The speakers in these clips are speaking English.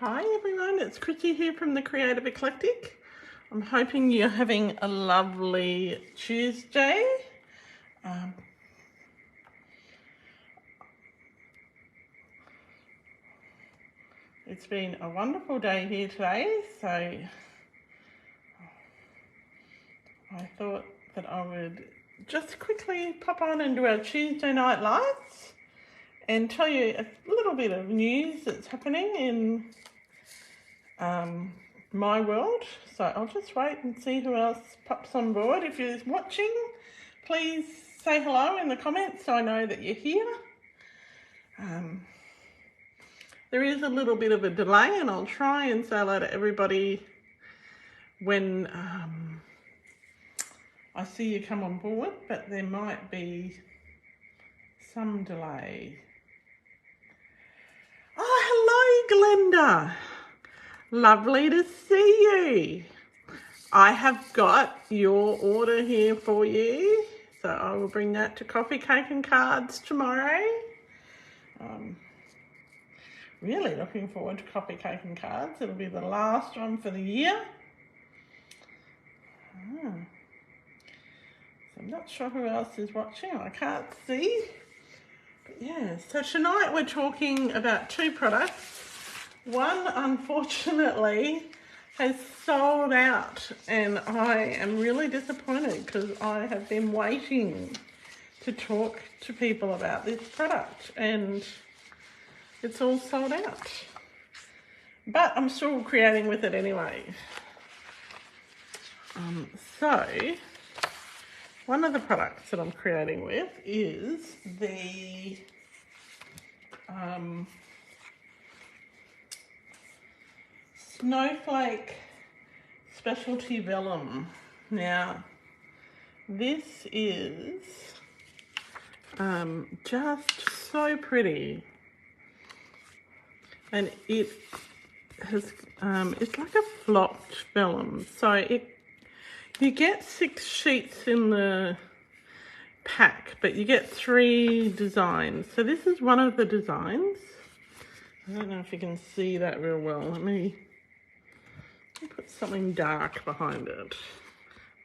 Hi everyone, it's Chrissy here from the Creative Eclectic. I'm hoping you're having a lovely Tuesday. It's been a wonderful day here today, so I thought that I would just quickly pop on and do our Tuesday night lights and tell you a little bit of news that's happening in my world. So I'll just wait and see who else pops on board. If you're watching, please say hello in the comments so I know that you're here. There is a little bit of a delay and I'll try and say hello to everybody when I see you come on board, but there might be some delay. Oh, hello Glenda. Lovely to see you. I have got your order here for you, so I will bring that to Coffee, Cake and Cards tomorrow. Really looking forward to Coffee, Cake and Cards. It'll be the last one for the year. So I'm not sure who else is watching. I can't see. But yeah, so tonight we're talking about two products. One, unfortunately, has sold out and I am really disappointed because I have been waiting to talk to people about this product and it's all sold out. But I'm still creating with it anyway. So one of the products that I'm creating with is the Snowflake Specialty Vellum. Now, this is just so pretty, and it has it's like a flocked vellum. So you get 6 sheets in the pack, but you get 3 designs. So this is one of the designs. I don't know if you can see that real well. Let me put something dark behind it.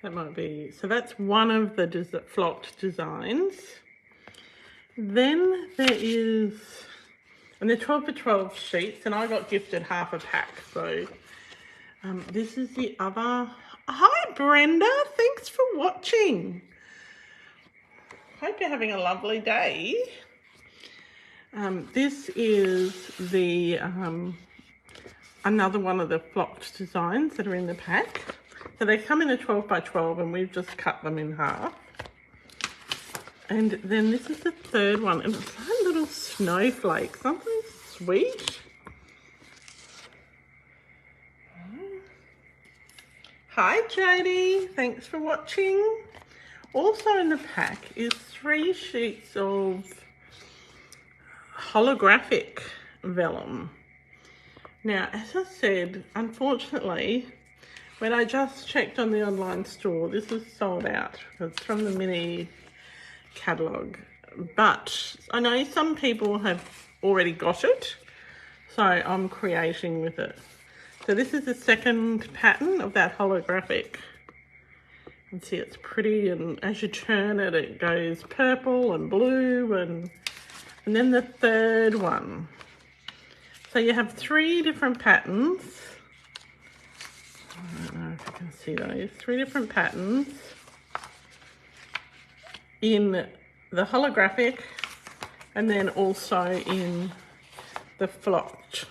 That might be, so that's one of the flocked designs. Then there is, and they're 12 for 12 sheets, and I got gifted half a pack. So this is the other. Hi Brenda, thanks for watching. Hope you're having a lovely day. This is the another one of the flocked designs that are in the pack. So they come in a 12 by 12 and we've just cut them in half. And then this is the third one, and it's like a little snowflake, something sweet. Hi Jodie, thanks for watching. Also in the pack is 3 sheets of holographic vellum. Now, as I said, unfortunately, when I just checked on the online store, this is sold out. It's from the mini catalogue. But I know some people have already got it, so I'm creating with it. So this is the second pattern of that holographic. You can see it's pretty, and as you turn it, it goes purple and blue, and then the third one. So you have 3 different patterns. I don't know if you can see those. 3 different patterns in the holographic and then also in the flocked.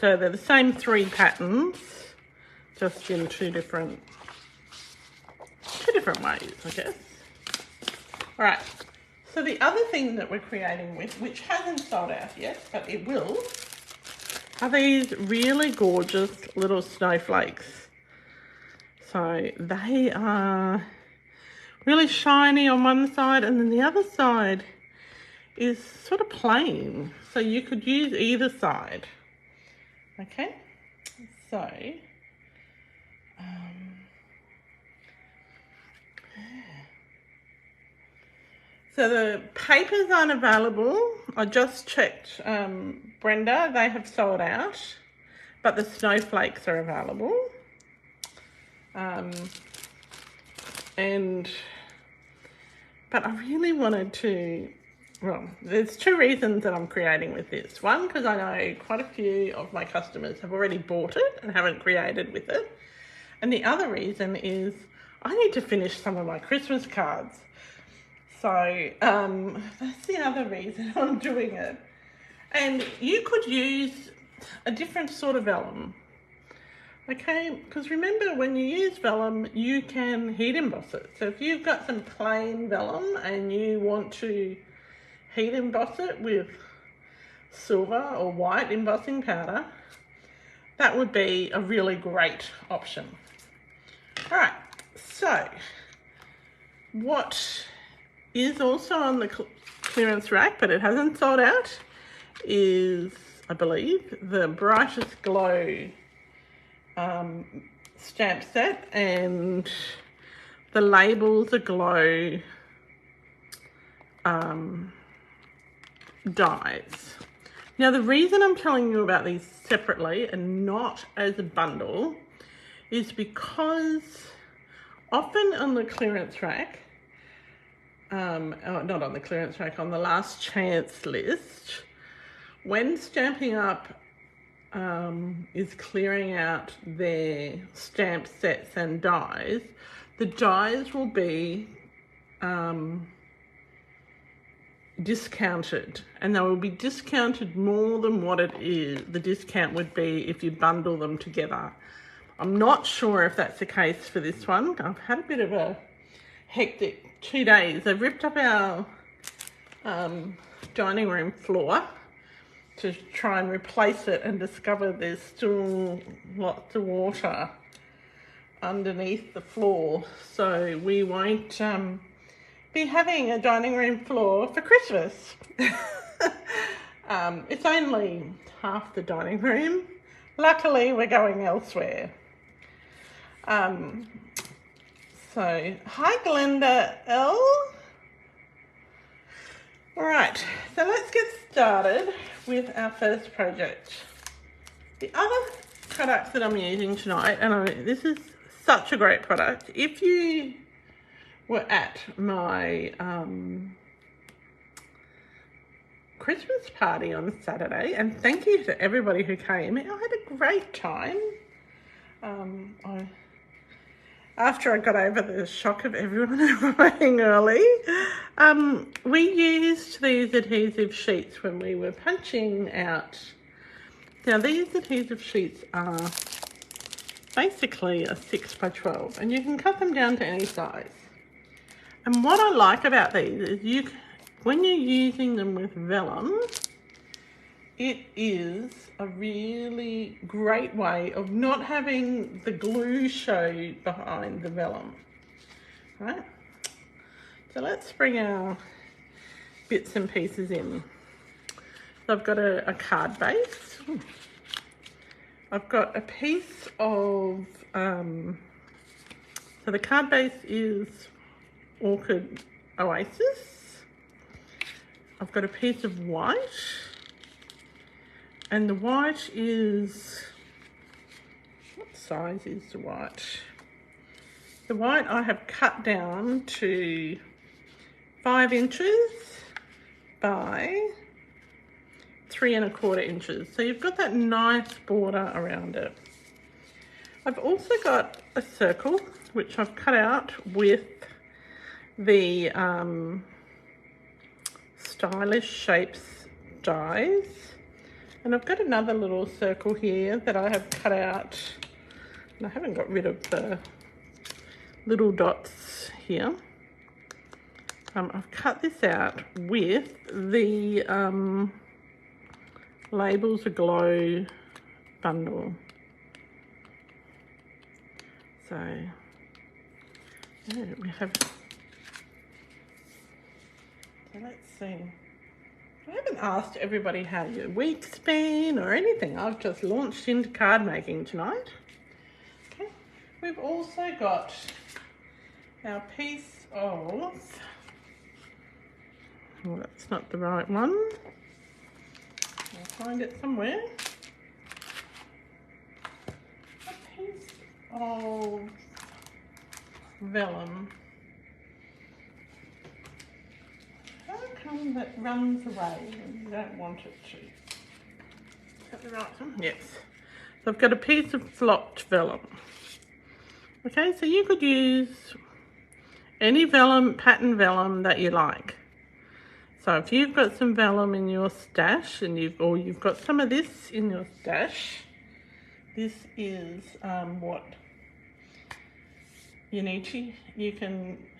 So they're the same 3 patterns, just in two different ways, I guess. All right. So the other thing that we're creating with, which hasn't sold out yet, but it will, are these really gorgeous little snowflakes. So they are really shiny on one side, and then the other side is sort of plain. So you could use either side. Okay, So the papers aren't available. I just checked Brenda, they have sold out, but the snowflakes are available. But I really wanted to, well, there's two reasons that I'm creating with this. One, because I know quite a few of my customers have already bought it and haven't created with it. And the other reason is I need to finish some of my Christmas cards. So that's the other reason I'm doing it. And you could use a different sort of vellum. Okay, because remember, when you use vellum, you can heat emboss it. So if you've got some plain vellum and you want to heat emboss it with silver or white embossing powder, that would be a really great option. All right, so what is also on the clearance rack, but it hasn't sold out, is, I believe, the Brightest Glow stamp set, and the Labels are Glow dies. Now, the reason I'm telling you about these separately and not as a bundle is because often on the clearance rack, not on the clearance rack, on the last chance list, when Stamping Up is clearing out their stamp sets and dies, the dies will be discounted, and they will be discounted more than what it is. The discount would be if you bundle them together. I'm not sure if that's the case for this one. I've had a bit of a hectic 2 days. They've ripped up our dining room floor to try and replace it, and discover there's still lots of water underneath the floor. So we won't be having a dining room floor for Christmas. It's only half the dining room. Luckily, we're going elsewhere. So, hi Glenda L. All right, so let's get started with our first project. The other products that I'm using tonight, and this is such a great product. If you were at my Christmas party on Saturday, and thank you to everybody who came, I had a great time. After I got over the shock of everyone arriving early, we used these adhesive sheets when we were punching out. Now, these adhesive sheets are basically a 6 by 12, and you can cut them down to any size. And what I like about these is when you're using them with vellum, it is a really great way of not having the glue show behind the vellum, right? So let's bring our bits and pieces in. So I've got a card base. I've got a piece of, so the card base is Orchid Oasis. I've got a piece of white. And the white is, what size is the white? The white I have cut down to 5 inches by 3 1/4 inches. So you've got that nice border around it. I've also got a circle, which I've cut out with the Stylish Shapes dies. And I've got another little circle here that I have cut out, and I haven't got rid of the little dots here. I've cut this out with the Labels Aglow bundle. So, yeah, we have, so let's see. I haven't asked everybody how your week's been or anything. I've just launched into card making tonight. Okay. We've also got our piece of Oh, that's not the right one. I'll find it somewhere. A piece of vellum. How come that runs away when you don't want it to? Is that the right one? Yes. So I've got a piece of flocked vellum. Okay, so you could use any vellum, pattern vellum that you like. So if you've got some vellum in your stash and you've got some of this in your stash, this is what you need to,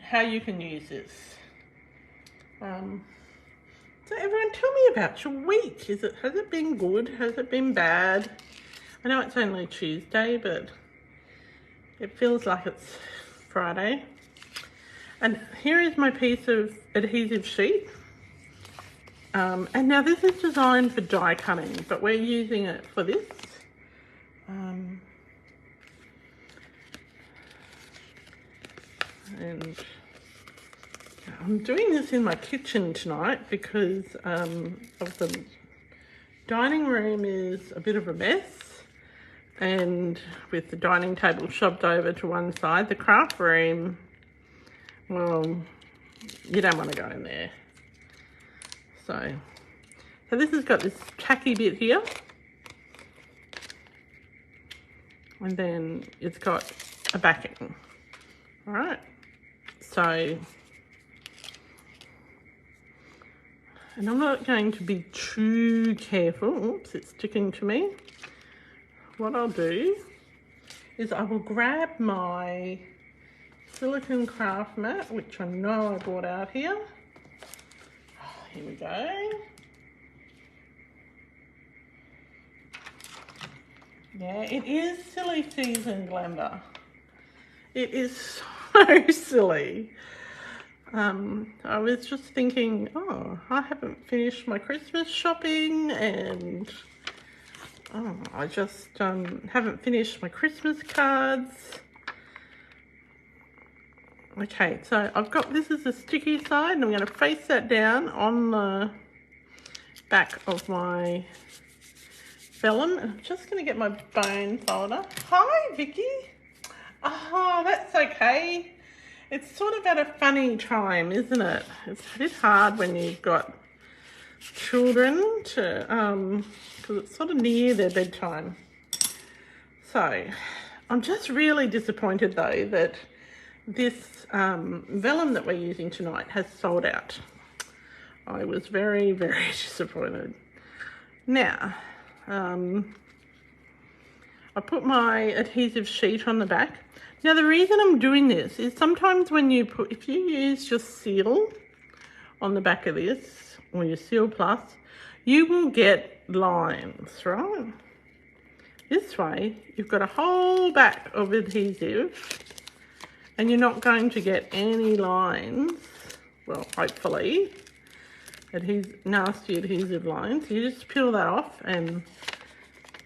how you can use this. So everyone, tell me about your week. Has it been good? Has it been bad? I know it's only Tuesday, but it feels like it's Friday. And here is my piece of adhesive sheet. And now this is designed for die cutting, but we're using it for this. And I'm doing this in my kitchen tonight because of the dining room is a bit of a mess, and with the dining table shoved over to one side, the craft room, well, you don't want to go in there. So this has got this tacky bit here, and then it's got a backing. All right, so, and I'm not going to be too careful. Oops, it's sticking to me. What I'll do is I will grab my silicone craft mat, which I know I brought out here. Here we go. Yeah, it is silly season, Glenda. It is so silly. I was just thinking, oh, I haven't finished my Christmas shopping, and I just haven't finished my Christmas cards. Okay, so I've got, this is the sticky side, and I'm going to face that down on the back of my vellum. And I'm just going to get my bone folder. Hi, Vicky. Oh, that's okay. It's sort of at a funny time, isn't it? It's a bit hard when you've got children to, because it's sort of near their bedtime. So I'm just really disappointed though that this vellum that we're using tonight has sold out. I was very, very disappointed. Now, I put my adhesive sheet on the back. Now the reason I'm doing this is sometimes when you put, if you use your seal on the back of this, or your Seal Plus, you will get lines, right? This way, you've got a whole back of adhesive, and you're not going to get any lines, well, hopefully, nasty adhesive lines. You just peel that off, and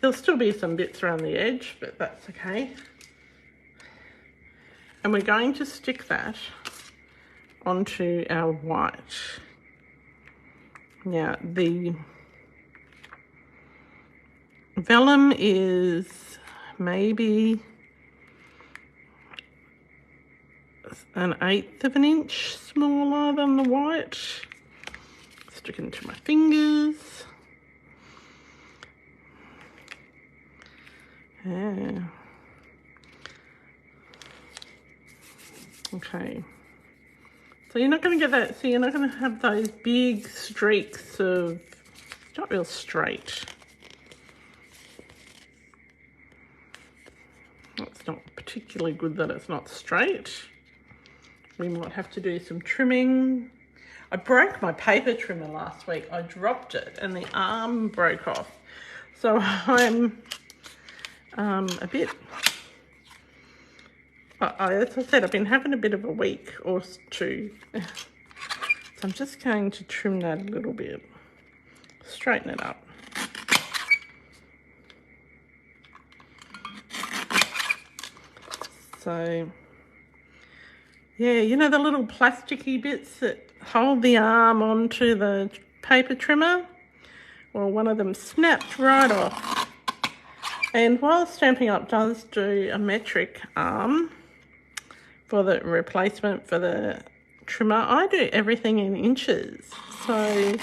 there'll still be some bits around the edge, but that's okay. And we're going to stick that onto our white. Now, the vellum is maybe 1/8 of an inch smaller than the white. Stick it into my fingers. Yeah. Okay. So you're not going to get that, so you're not going to have those big streaks of, it's not real straight. It's not particularly good that it's not straight. We might have to do some trimming. I broke my paper trimmer last week. I dropped it and the arm broke off. So I'm a bit, as I said, I've been having a bit of a week or two. So I'm just going to trim that a little bit, straighten it up. So, yeah, you know the little plasticky bits that hold the arm onto the paper trimmer. Well, one of them snapped right off. And while Stampin' Up does do a metric arm for the replacement for the trimmer, I do everything in inches. So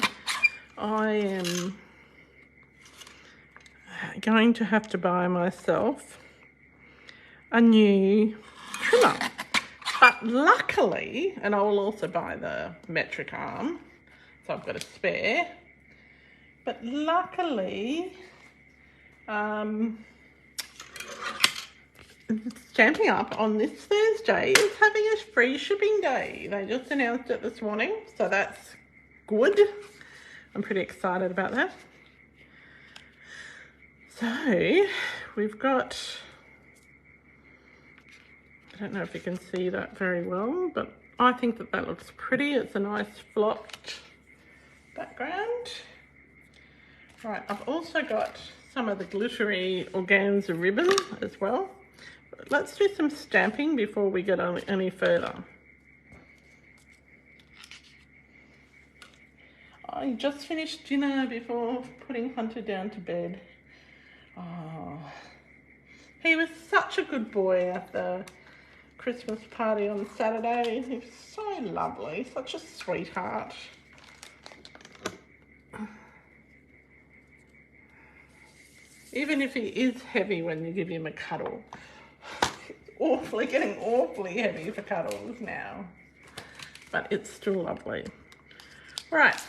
I am going to have to buy myself a new trimmer. But luckily, and I will also buy the metric arm, so I've got a spare. But luckily, Stampin' Up on this Thursday is having a free shipping day. They just announced it this morning, so that's good. I'm pretty excited about that. So we've got, I don't know if you can see that very well, but I think that that looks pretty. It's a nice flopped background. Right, I've also got some of the glittery organza ribbon as well. But let's do some stamping before we get on any further. I just finished dinner before putting Hunter down to bed. Oh, he was such a good boy at the Christmas party on Saturday. He was so lovely, such a sweetheart. Even if he is heavy when you give him a cuddle. It's getting awfully heavy for cuddles now. But it's still lovely. Right,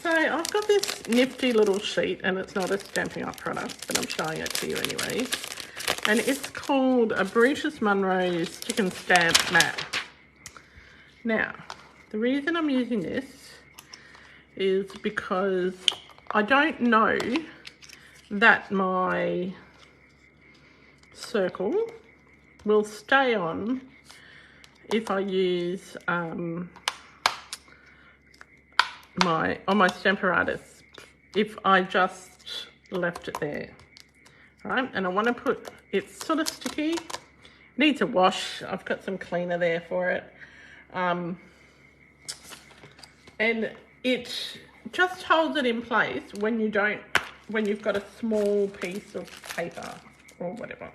so I've got this nifty little sheet, and it's not a Stampin' Up product, but I'm showing it to you anyway. And it's called a Brutus Munro Stick and Stamp Mat. Now, the reason I'm using this is because I don't know that my circle will stay on if I use on my Stamparatus, if I just left it there. Right, and I want to put, it's sort of sticky, needs a wash. I've got some cleaner there for it, and it just holds it in place when you've got a small piece of paper or whatever.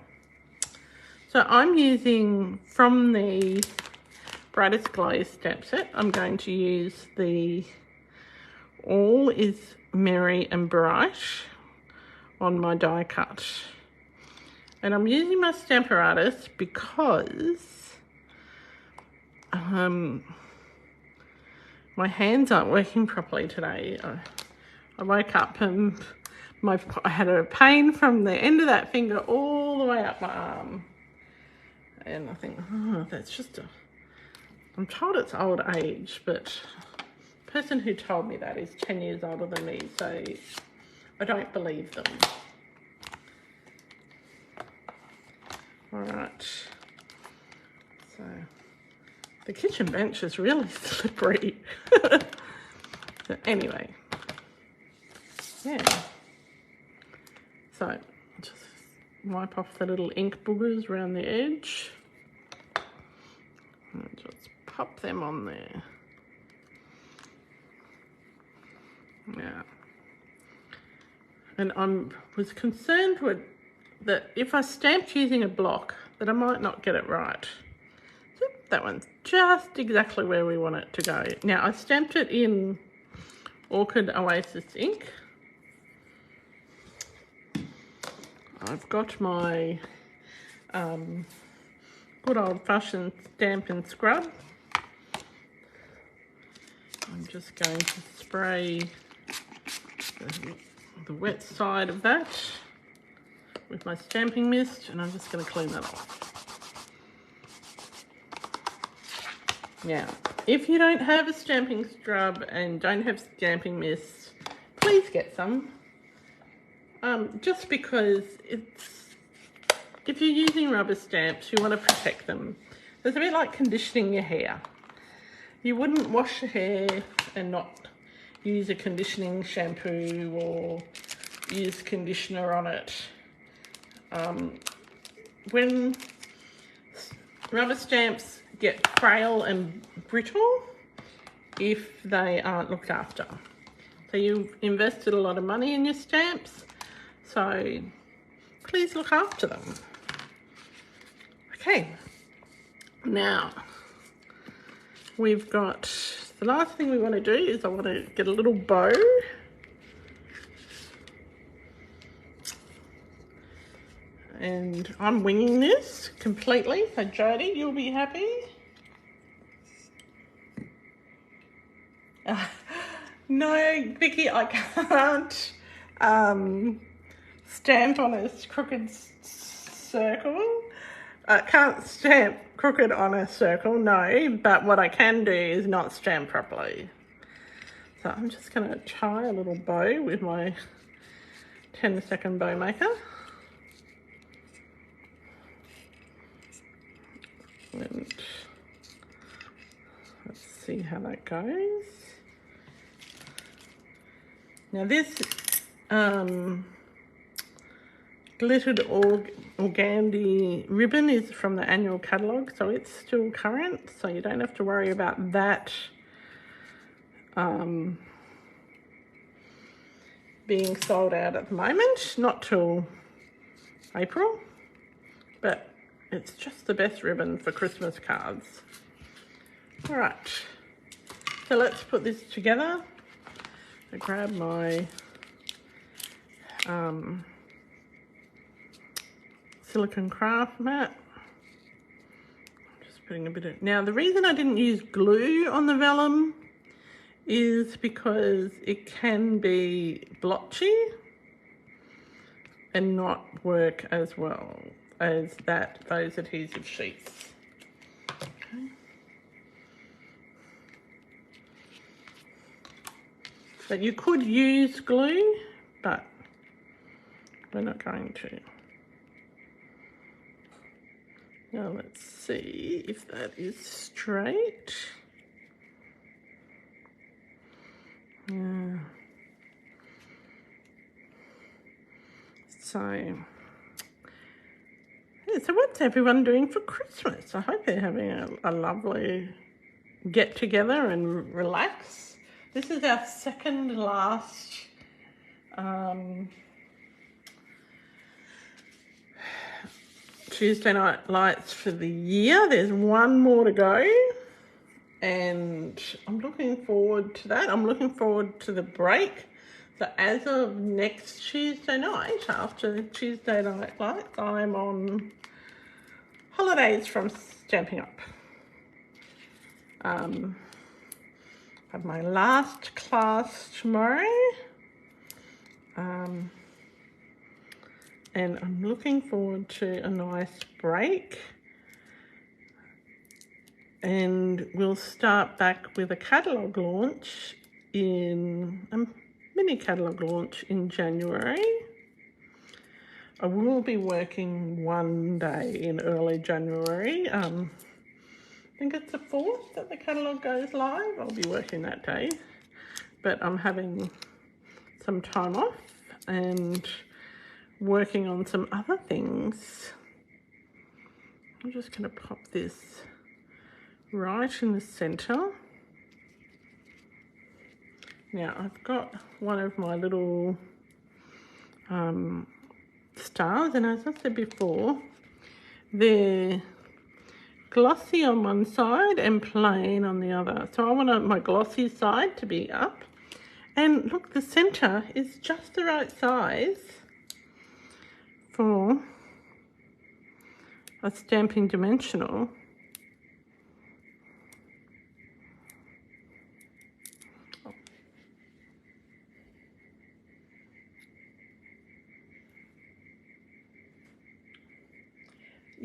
So I'm using, from the Brightest Glow stamp set, I'm going to use the All is Merry and Bright on my die cut. And I'm using my Stamparatus because my hands aren't working properly today. I woke up and I had a pain from the end of that finger all the way up my arm. And I think, oh, that's just I'm told it's old age, but the person who told me that is 10 years older than me, so I don't believe them. All right. So the kitchen bench is really slippery. So anyway, yeah. So just wipe off the little ink boogers around the edge and just pop them on there. Yeah. And I was concerned with that if I stamped using a block that I might not get it right. So that one's just exactly where we want it to go. Now I stamped it in Orchid Oasis ink. I've got my good old-fashioned stamp and scrub. I'm just going to spray the wet side of that with my stamping mist, and I'm just going to clean that off. Now, if you don't have a stamping scrub and don't have stamping mist, please get some. Just because if you're using rubber stamps, you want to protect them. It's a bit like conditioning your hair. You wouldn't wash your hair and not use a conditioning shampoo or use conditioner on it. When rubber stamps get frail and brittle, if they aren't looked after. So you've invested a lot of money in your stamps, so please look after them. Okay, now we've got, the last thing we want to do is I want to get a little bow. And I'm winging this completely, so Jodie, you'll be happy. No, Vicky, I can't stamp on a crooked circle. I can't stamp crooked on a circle, no, but what I can do is not stamp properly. So I'm just going to tie a little bow with my 10-second bow maker. And let's see how that goes. Now this glittered organdy ribbon is from the annual catalogue, so it's still current, so you don't have to worry about that being sold out at the moment, not till April, but it's just the best ribbon for Christmas cards. All right, so let's put this together. I grab my silicone craft mat. Just putting a bit of, now the reason I didn't use glue on the vellum is because it can be blotchy and not work as well as those adhesive sheets. Okay. But you could use glue, but we're not going to. Now let's see if that is straight. Yeah. So what's everyone doing for Christmas? I hope they're having a lovely get together and relax. This is our second last Tuesday night lights for the year. There's one more to go, and I'm looking forward to that. I'm looking forward to the break. So as of next Tuesday night, after the Tuesday night lights, I'm on holidays from Stampin' Up. I have my last class tomorrow, and I'm looking forward to a nice break, and we'll start back with a catalogue launch in mini catalogue launch in January. I will be working one day in early January. I think it's the 4th that the catalogue goes live. I'll be working that day, but I'm having some time off and working on some other things. I'm just going to pop this right in the centre. Now I've got one of my little stars, and as I said before, they're glossy on one side and plain on the other. So I want my glossy side to be up. And look, the centre is just the right size for a Stampin' Dimensional.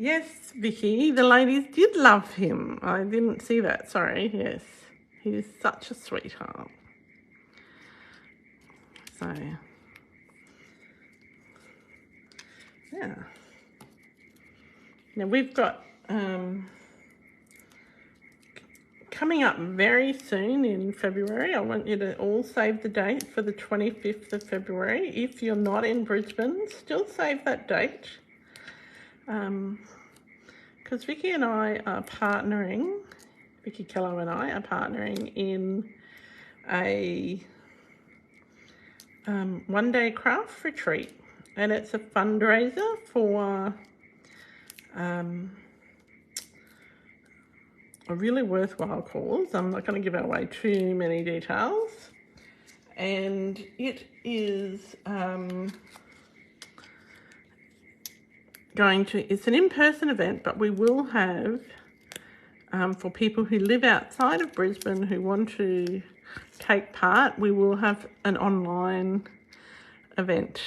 Yes, Vicky, the ladies did love him. I didn't see that, sorry. Yes, he's such a sweetheart. So, yeah. Now we've got coming up very soon in February. I want you to all save the date for the 25th of February. If you're not in Brisbane, still save that date. Because Vicky and I are partnering Vicky Kello and I are partnering in a one-day craft retreat, and it's a fundraiser for a really worthwhile cause. I'm not going to give away too many details, and it is it's an in-person event, but we will have for people who live outside of Brisbane who want to take part, we will have an online event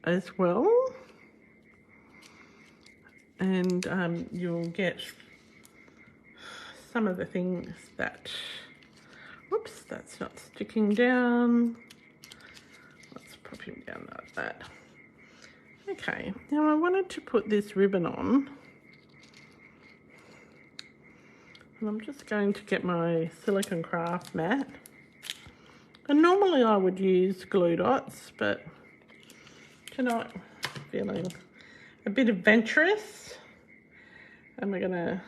as well, and you'll get some of the things that, whoops, that's not sticking down. Let's pop him down like that. Okay, now I wanted to put this ribbon on, and I'm just going to get my silicone craft mat. And normally I would use glue dots, but tonight I'm feeling a bit adventurous, and we're gonna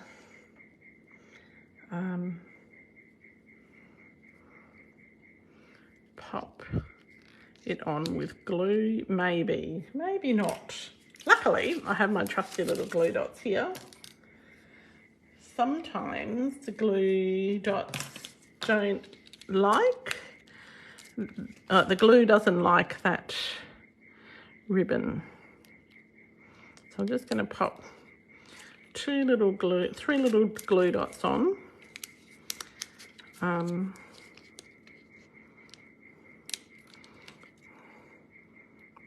pop it on with glue, maybe not. Luckily, I have my trusty little glue dots here. Sometimes the glue dots don't like, the glue doesn't like that ribbon. So I'm just going to pop three little glue dots on.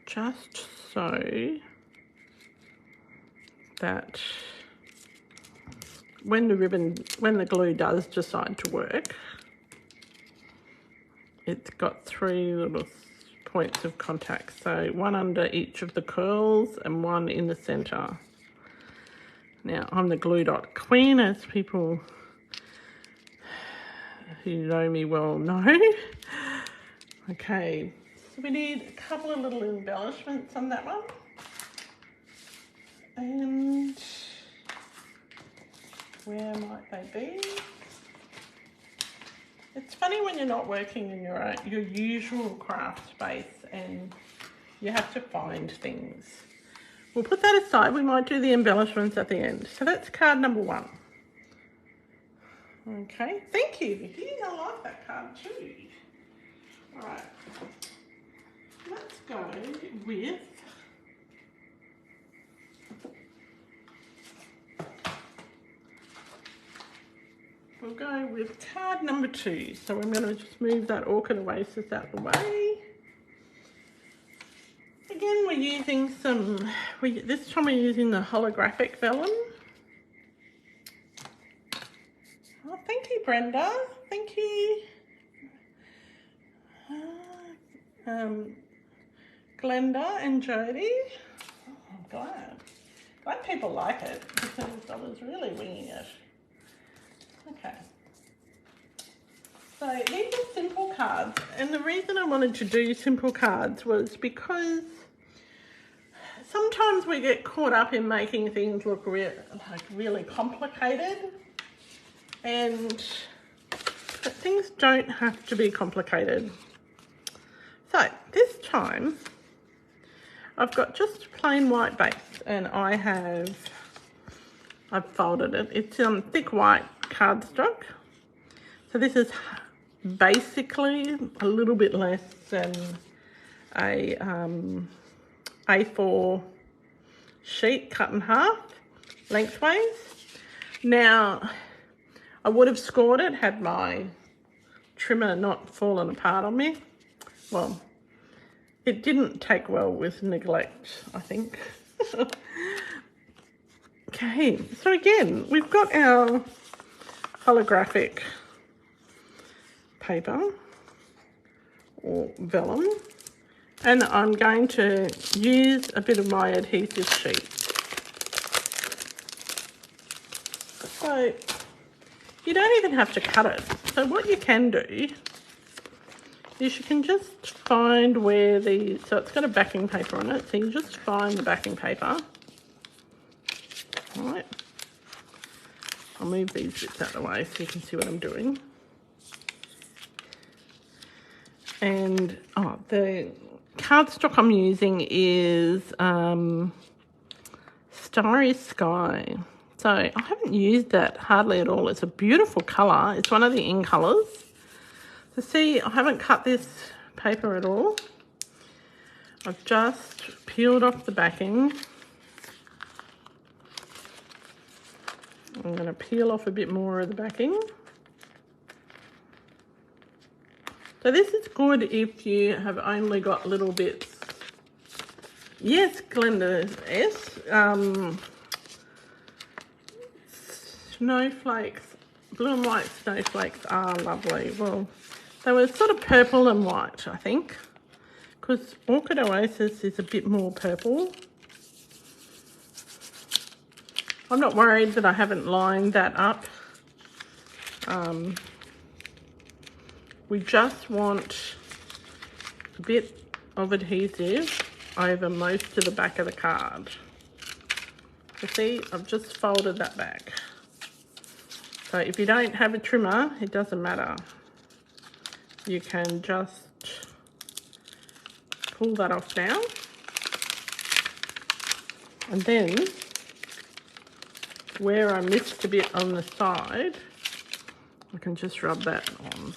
Just so that when the glue does decide to work, it's got three little points of contact. So one under each of the curls and one in the center. Now, I'm the glue dot queen, as people who know me well know. Okay, so we need a couple of little embellishments on that one. And where might they be? It's funny when you're not working in your usual craft space and you have to find things. We'll put that aside. We might do the embellishments at the end. So that's card number 1. Okay, thank you, Vicky. I like that card too. All right, let's go with card number 2. So I'm going to just move that orchid oasis out of the way. Again, we're using this time we're using the holographic vellum. Oh, thank you, Brenda. Thank you. Glenda and Jody. Oh, I'm glad people like it, because I was really winging it. Okay. So these are simple cards, and the reason I wanted to do simple cards was because sometimes we get caught up in making things look really complicated, but things don't have to be complicated. So this time I've got just plain white base, and I've folded it. It's on thick white cardstock. So this is basically a little bit less than a A4 sheet cut in half lengthways. Now, I would have scored it had my trimmer not fallen apart on me. Well, it didn't take well with neglect, I think. Okay, so again, we've got our holographic paper or vellum, and I'm going to use a bit of my adhesive sheet. So you don't even have to cut it. So what you can do is you can just find where so it's got a backing paper on it, so you just find the backing paper, right? I'll move these bits out of the way so you can see what I'm doing. And the cardstock I'm using is Starry Sky. So I haven't used that hardly at all. It's a beautiful colour. It's one of the in colours. So see, I haven't cut this paper at all. I've just peeled off the backing. I'm going to peel off a bit more of the backing. So this is good if you have only got little bits. Yes, Glenda S. Snowflakes, blue and white snowflakes are lovely. Well, they were sort of purple and white, I think, because Orchid Oasis is a bit more purple. I'm not worried that I haven't lined that up. We just want a bit of adhesive over most of the back of the card. You see, I've just folded that back. So if you don't have a trimmer, it doesn't matter. You can just pull that off now. And then, where I missed a bit on the side, I can just rub that on.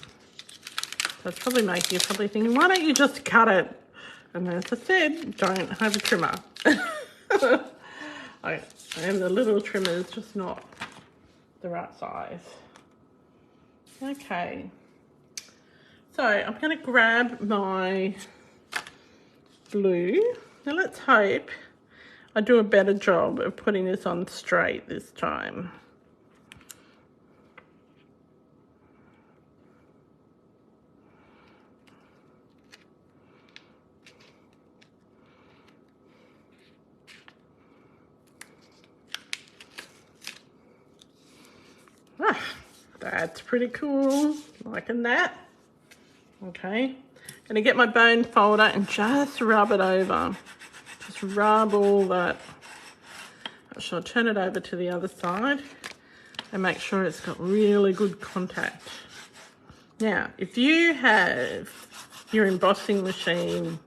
So it's probably making you probably thinking, why don't you just cut it? And as I said, don't have a trimmer. And the little trimmer is just not the right size. Okay. So I'm going to grab my blue. Now let's hope I do a better job of putting this on straight this time. That's pretty cool, liking that. Okay, gonna get my bone folder and just rub it over. Just rub all that. I'll turn it over to the other side and make sure it's got really good contact. Now, if you have your embossing machine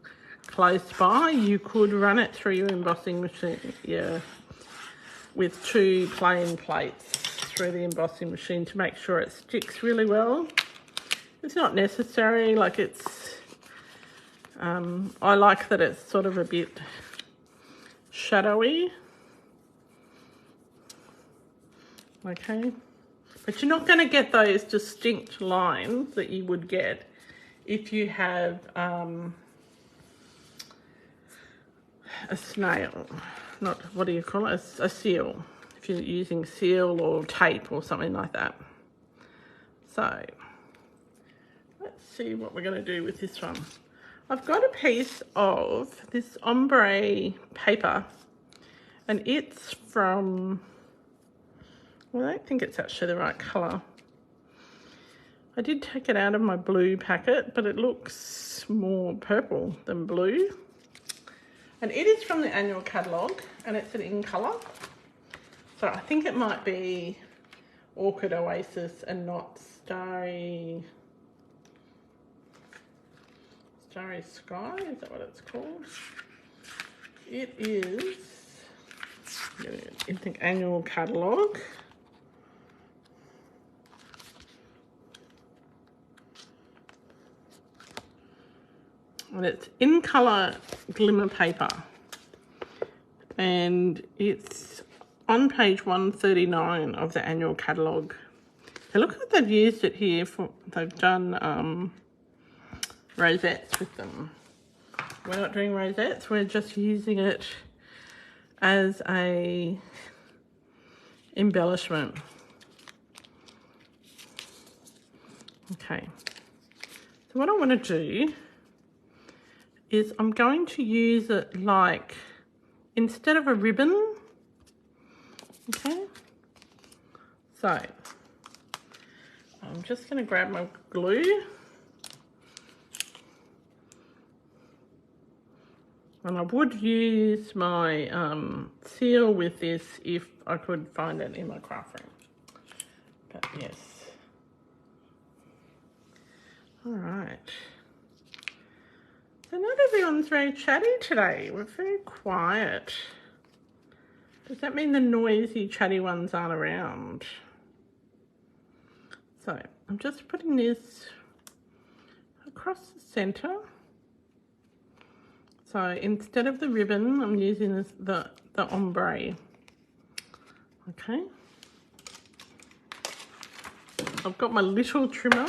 close by, you could run it through your embossing machine, with 2 plain plates through the embossing machine to make sure it sticks really well. It's not necessary, like it's, I like that it's sort of a bit shadowy. Okay, but you're not going to get those distinct lines that you would get if you have a snail, not, what do you call it, a seal, if you're using seal or tape or something like that. So let's see what we're going to do with this one. I've got a piece of this ombre paper, and it's from, well, I don't think it's actually the right colour. I did take it out of my blue packet, but it looks more purple than blue. And it is from the annual catalogue, and it's an in colour. So I think it might be Orchid Oasis and not Starry Sky, is that what it's called? It is in the annual catalogue. And it's in colour glimmer paper, and it's on page 139 of the annual catalogue. Now look what they've used it here for. They've done rosettes with them. We're not doing rosettes, we're just using it as a embellishment. Okay, so what I want to do is I'm going to use it like, instead of a ribbon, okay? So I'm just going to grab my glue, and I would use my seal with this if I could find it in my craft room. But yes. All right. So not everyone's very chatty today. We're very quiet. Does that mean the noisy, chatty ones aren't around? So I'm just putting this across the centre. So instead of the ribbon, I'm using this, the ombre. Okay. I've got my little trimmer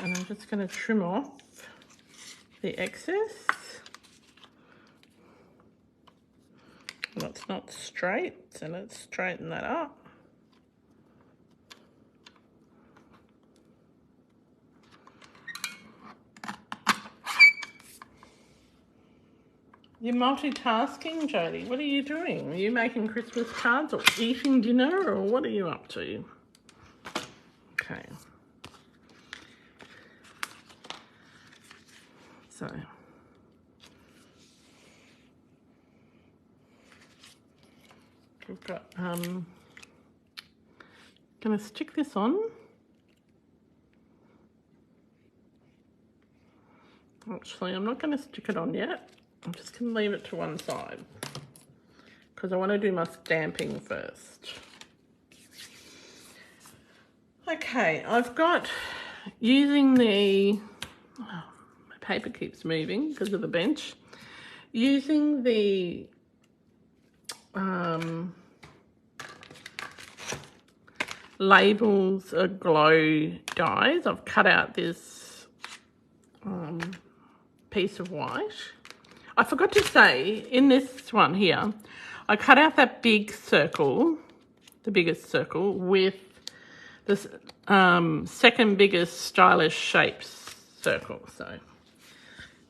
and I'm just going to trim off the excess. Well, it's not straight, so let's straighten that up. You're multitasking, Jodie. What are you doing? Are you making Christmas cards or eating dinner, or what are you up to? Okay. So we've got gonna stick this on. Actually, I'm not going to stick it on yet. I'm just going to leave it to one side because I want to do my stamping first. Okay, I've got, using the, oh, my paper keeps moving because of the bench, using the Labels Glow dies. I've cut out this piece of white. I forgot to say, in this one here, I cut out that big circle, the biggest circle, with this second biggest stylish shapes circle. So,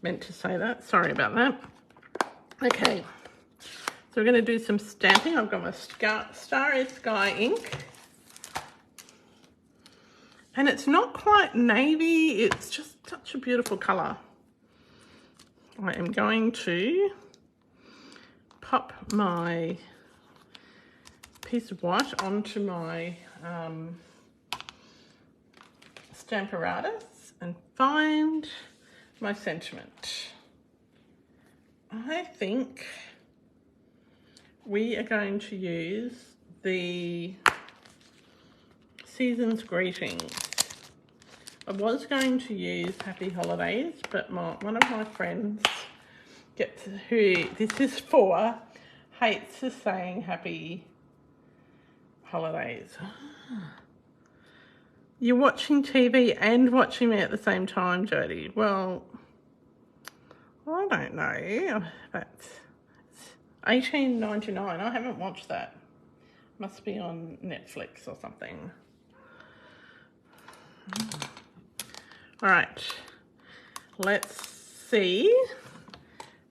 meant to say that. Sorry about that. Okay, so we're going to do some stamping. I've got my Starry Sky ink. And it's not quite navy, it's just such a beautiful colour. I am going to pop my piece of white onto my Stamparatus and find my sentiment. I think we are going to use the Season's Greetings. I was going to use Happy Holidays, but one of my friends who this is for hates us saying Happy Holidays. You're watching TV and watching me at the same time, Jodie. Well, I don't know. That's $18.99. I haven't watched that. Must be on Netflix or something. All right, let's see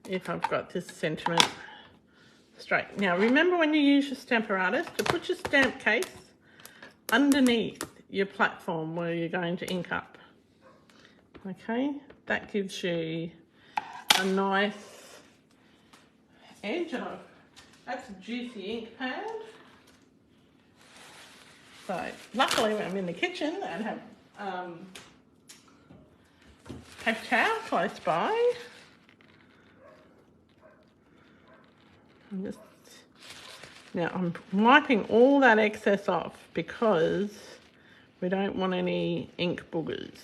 if I've got this sentiment straight. Now, remember when you use your Stamparatus to put your stamp case underneath your platform where you're going to ink up. Okay, that gives you a nice edge. That's a juicy ink pad. So, luckily I'm in the kitchen and have paper towel close by. Now I'm wiping all that excess off because we don't want any ink boogers.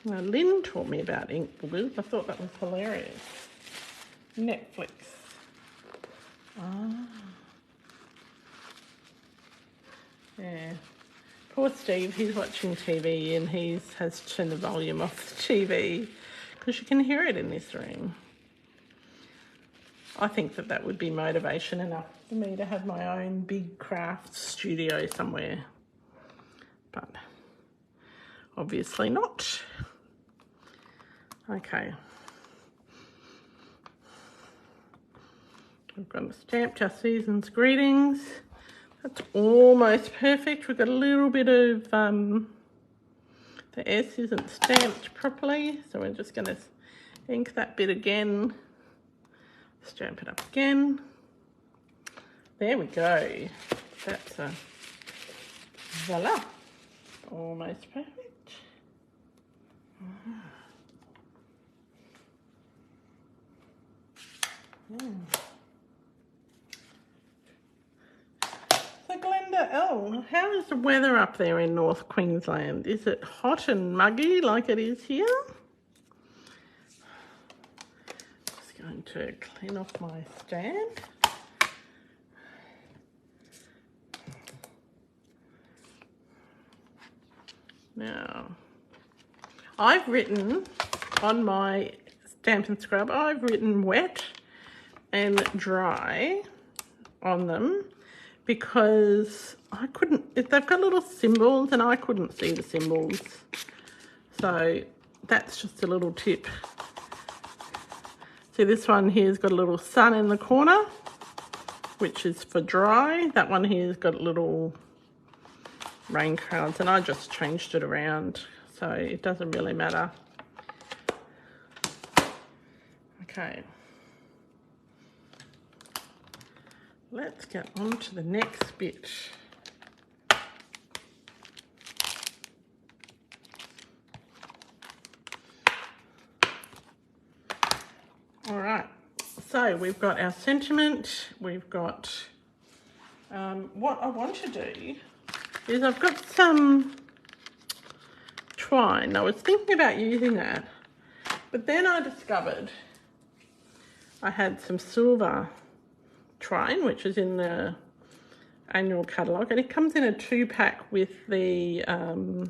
Now Lynn taught me about ink boogers. I thought that was hilarious. Netflix. Ah. Yeah. Poor Steve, he's watching TV and he has turned the volume off the TV because you can hear it in this room. I think that would be motivation enough for me to have my own big craft studio somewhere. But obviously not. Okay. We've got stamped our Season's Greetings. That's almost perfect. We've got a little bit of, the S isn't stamped properly, so we're just going to ink that bit again, stamp it up again. There we go. That's a voila. Almost perfect. So Glenda, how is the weather up there in North Queensland? Is it hot and muggy like it is here? Just going to clean off my stand. Now, I've written on my Stampin' Scrub, I've written wet and dry on them because I couldn't, they've got little symbols and I couldn't see the symbols. So that's just a little tip. See, this one here's got a little sun in the corner, which is for dry. That one here's got little rain clouds, and I just changed it around, so it doesn't really matter. Okay. Let's get on to the next bit. All right, so we've got our sentiment, we've got what I want to do is I've got some twine. I was thinking about using that, but then I discovered I had some silver twine, which is in the annual catalogue, and it comes in a 2-pack with the, how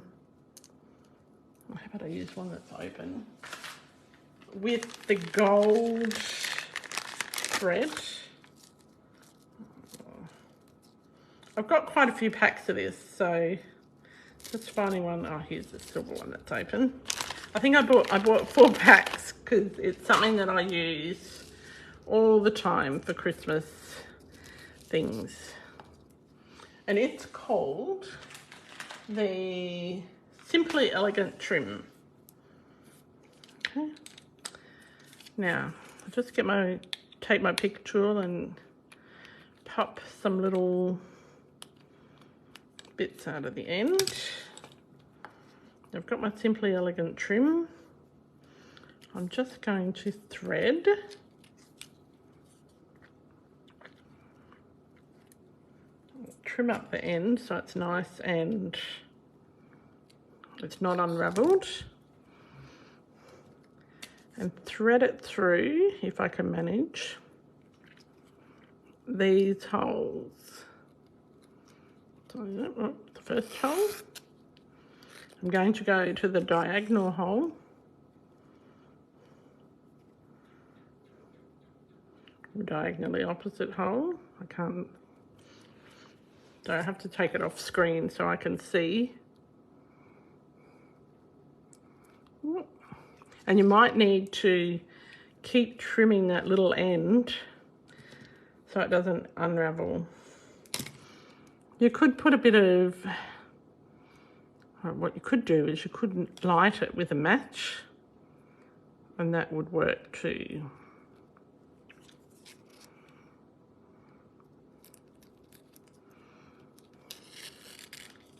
about I use one that's open, with the gold thread. I've got quite a few packs of this, so just finding one. Oh, here's the silver one that's open. I think I bought 4 packs because it's something that I use all the time for Christmas things. And it's called the Simply Elegant Trim. Okay. Now, I'll just take my pick tool and pop some little bits out of the end. I've got my Simply Elegant trim. I'm just going to thread trim up the end so it's nice and it's not unraveled, and thread it through, if I can manage, these holes. So the first hole, I'm going to go to the diagonal hole, diagonally opposite hole. So I have to take it off screen so I can see. And you might need to keep trimming that little end so it doesn't unravel. You could put a bit of, what you could do is you could light it with a match, and that would work too.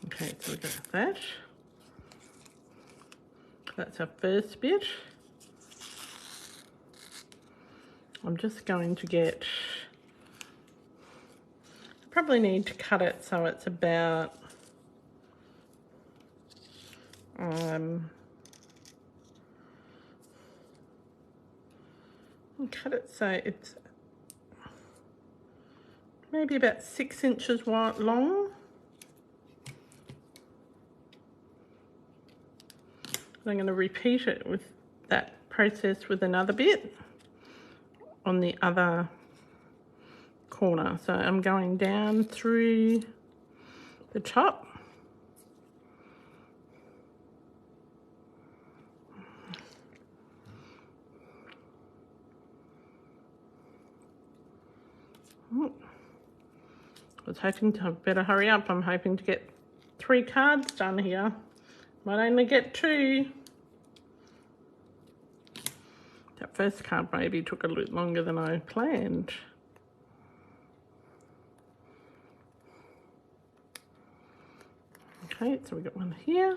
Okay, so we got that. That's our first bit. I'm just going to get, probably need to cut it so it's about cut it so it's maybe about 6 inches wide long. I'm going to repeat it with that process with another bit on the other corner. So I'm going down through the top. I was hoping to better hurry up. I'm hoping to get 3 cards done here. Might only get 2. That first card maybe took a little longer than I planned. Okay, so we got one here.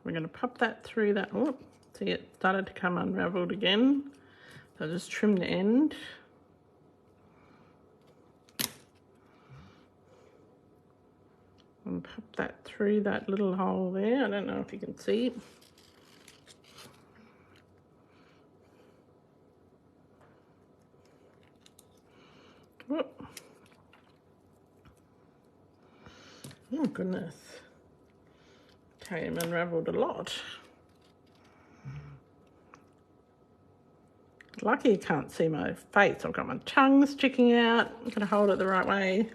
We're going to pop that through that. Oh, see, it started to come unraveled again. So just trim the end. And pop that through that little hole there. I don't know if you can see it. Whoop. Oh goodness. Came unravelled a lot. Lucky you can't see my face. I've got my tongue sticking out. I'm going to hold it the right way.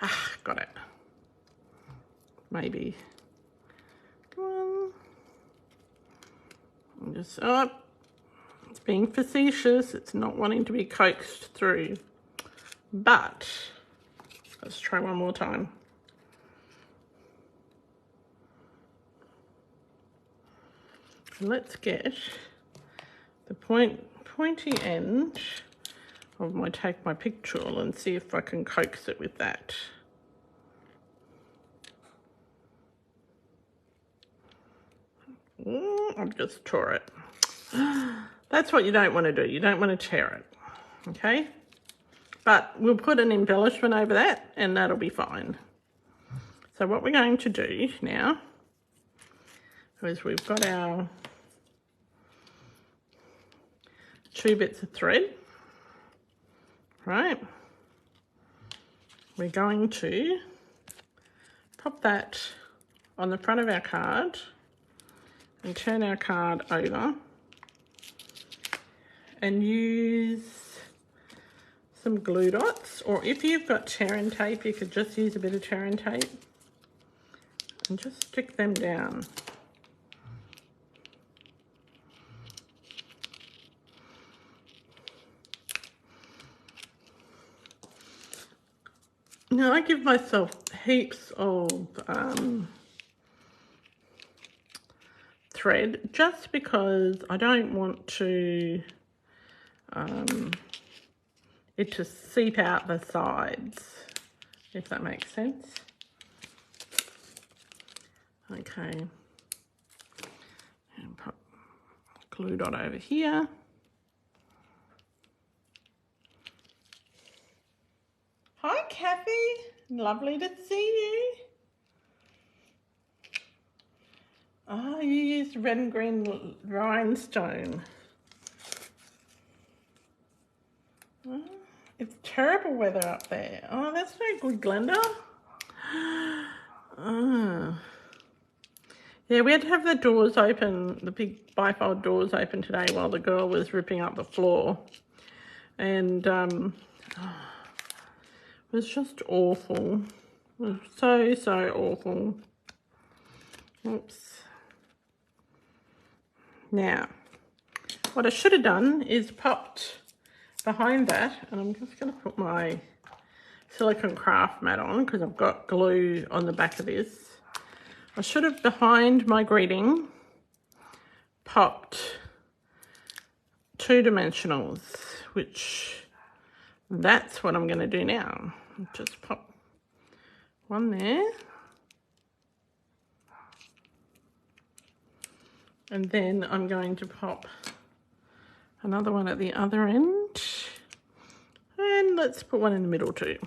Ah, got it. Maybe. Come on. I'm just, oh, it's being facetious. It's not wanting to be coaxed through. But let's try one more time. And let's get the pointy end of my take my pick tool and see if I can coax it with that. I've just tore it. That's what you don't want to do. You don't want to tear it. Okay? But we'll put an embellishment over that and that'll be fine. So what we're going to do now is we've got our 2 bits of thread, right? We're going to pop that on the front of our card and turn our card over and use some glue dots, or if you've got tear-in tape, you could just use a bit of tear-in tape and just stick them down. Now I give myself heaps of thread just because I don't want to it to seep out the sides, if that makes sense. Okay, and put a glue dot over here. Hi Kathy, lovely to see you. Oh, you used red and green rhinestone. Oh, it's terrible weather up there. Oh, that's no good, Glenda. Oh. Yeah, we had to have the doors open, the big bifold doors open today while the girl was ripping up the floor. And it was just awful. It was so awful. Oops. Now, what I should have done is popped behind that, and I'm just going to put my silicone craft mat on because I've got glue on the back of this. I should have, behind my greeting, popped 2 dimensionals, which that's what I'm going to do now. Just pop one there. And then I'm going to pop another one at the other end. And let's put one in the middle too.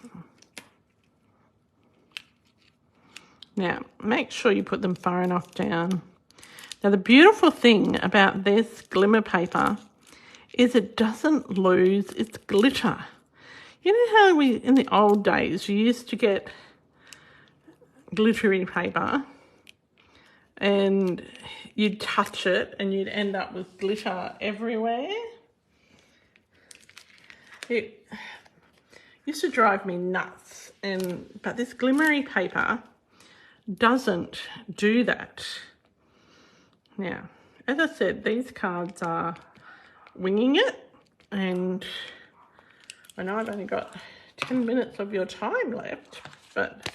Now, make sure you put them far enough down. Now, the beautiful thing about this glimmer paper is it doesn't lose its glitter. You know how we, in the old days, you used to get glittery paper and you'd touch it and you'd end up with glitter everywhere? It used to drive me nuts, but this glimmery paper doesn't do that. Now, as I said, these cards are winging it, and I know I've only got 10 minutes of your time left, but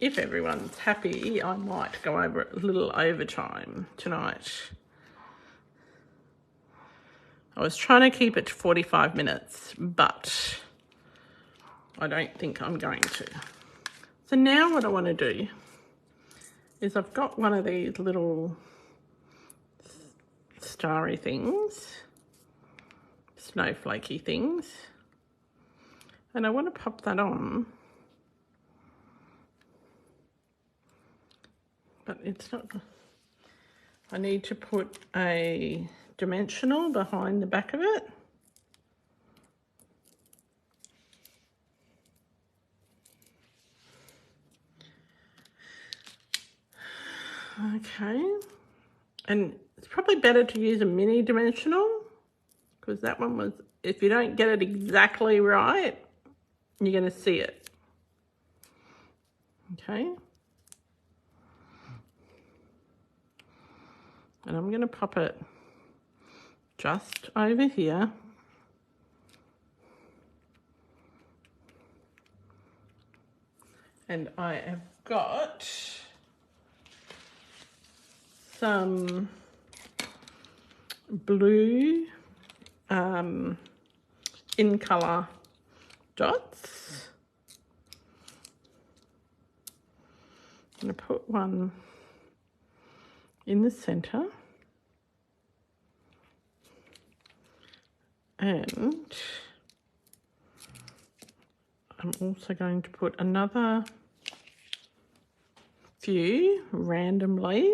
if everyone's happy, I might go over a little overtime tonight. I was trying to keep it to 45 minutes, but I don't think I'm going to. So now what I want to do is I've got one of these little starry things, snowflakey things, and I want to pop that on, but it's not. I need to put a dimensional behind the back of it. Okay, and it's probably better to use a mini dimensional, because that one was, if you don't get it exactly right, you're going to see it. Okay. And I'm going to pop it just over here. And I have got some blue in colour dots. I'm going to put one in the centre, and I'm also going to put another few randomly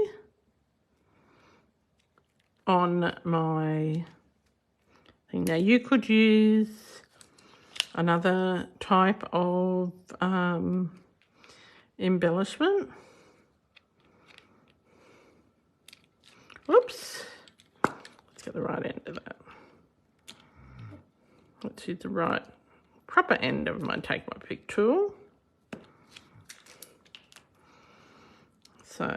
on my thing. Now you could use another type of embellishment. Whoops, let's get the right end of that. Let's use the right proper end of my Take My Pick tool. So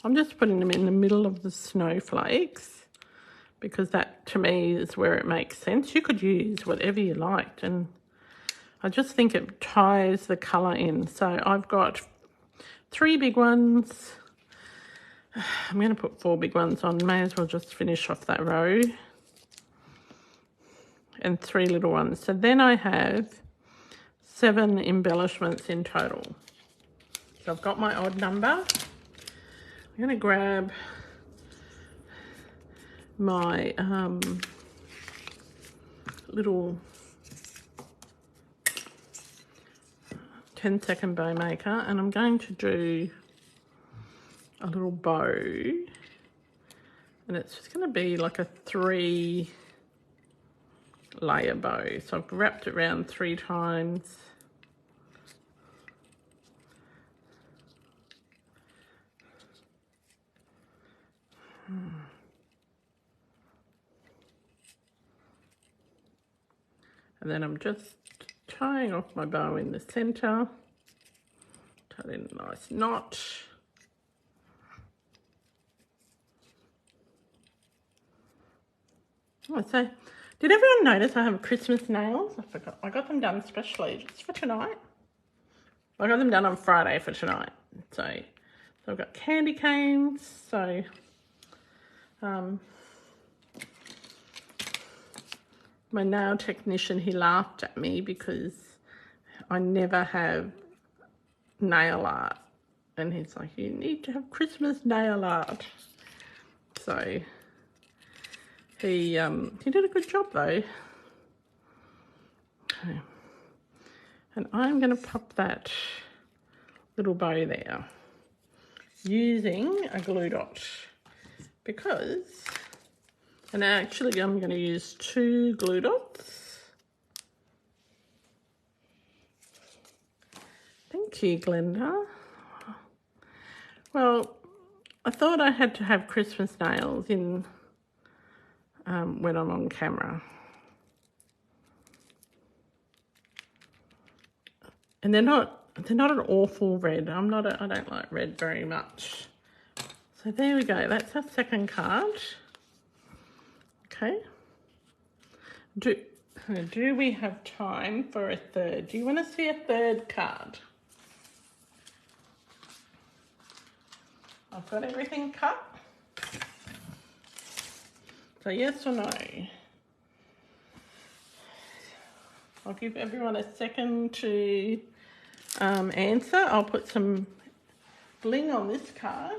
I'm just putting them in the middle of the snowflakes, because that to me is where it makes sense. You could use whatever you liked, and I just think it ties the colour in. So I've got 3 big ones. I'm going to put 4 big ones on. May as well just finish off that row. And 3 little ones. So then I have 7 embellishments in total. So I've got my odd number. I'm going to grab my little 10-second bow maker, and I'm going to do a little bow, and it's just going to be like a 3 layer bow. So I've wrapped it around 3 times. And then I'm just tying off my bow in the centre, tie in a nice knot. Oh, so did everyone notice I have Christmas nails? I forgot. I got them done specially just for tonight. I got them done on Friday for tonight. So I've got candy canes. So my nail technician, he laughed at me because I never have nail art, and he's like, you need to have Christmas nail art. So he did a good job though. Okay. And I'm going to pop that little bow there using a glue dot, because, and actually I'm going to use 2 glue dots. Thank you, Glenda. Well, I thought I had to have Christmas nails in when I'm on camera. And they're not an awful red. I don't like red very much. So there we go. That's our second card. Okay. Do we have time for a third? Do you want to see a third card? I've got everything cut. So yes or no? I'll give everyone a second to answer. I'll put some bling on this card.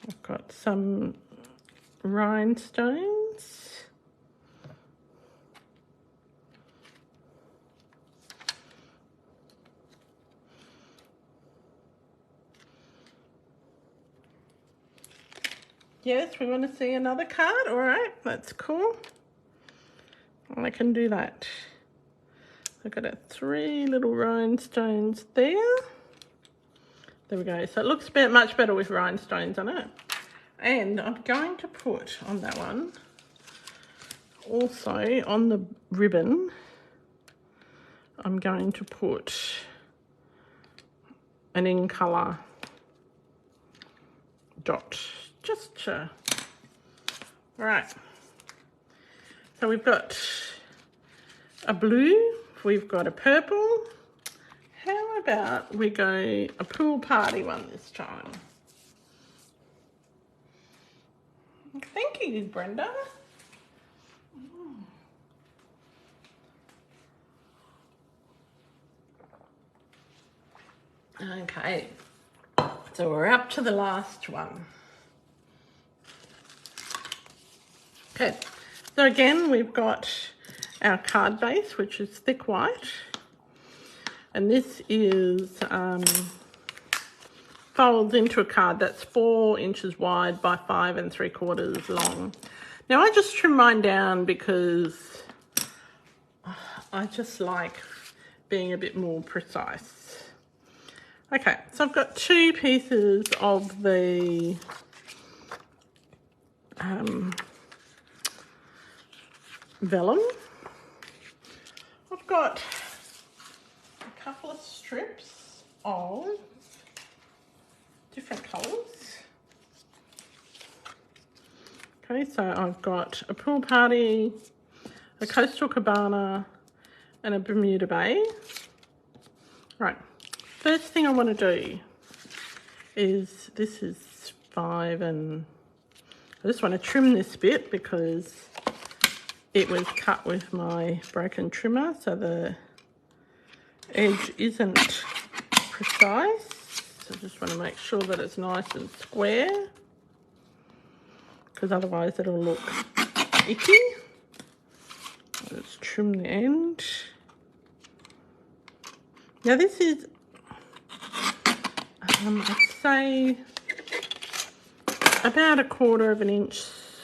I've got some rhinestones. Yes, we want to see another card. All right, that's cool. I can do that. I've got 3 little rhinestones there. There we go. So it looks much better with rhinestones on it. And I'm going to put on that one, also on the ribbon, I'm going to put an in colour dot. Just to, right. So we've got a blue, we've got a purple. How about we go a pool party one this time? Thank you, Brenda. Okay, so we're up to the last one. Okay, so again, we've got our card base, which is thick white. And this is folds into a card that's 4 inches wide by 5 3/4 long. Now I just trim mine down because I just like being a bit more precise. Okay, so I've got 2 pieces of the vellum. I've got a couple of strips of different colours. Okay, so I've got a pool party, a coastal cabana, and a Bermuda Bay. Right, first thing I want to do is, this is 5 and I just want to trim this bit because it was cut with my broken trimmer, so the edge isn't precise. So I just want to make sure that it's nice and square, because otherwise it'll look icky. Let's trim the end. Now this is, I'd say about 1/4 inch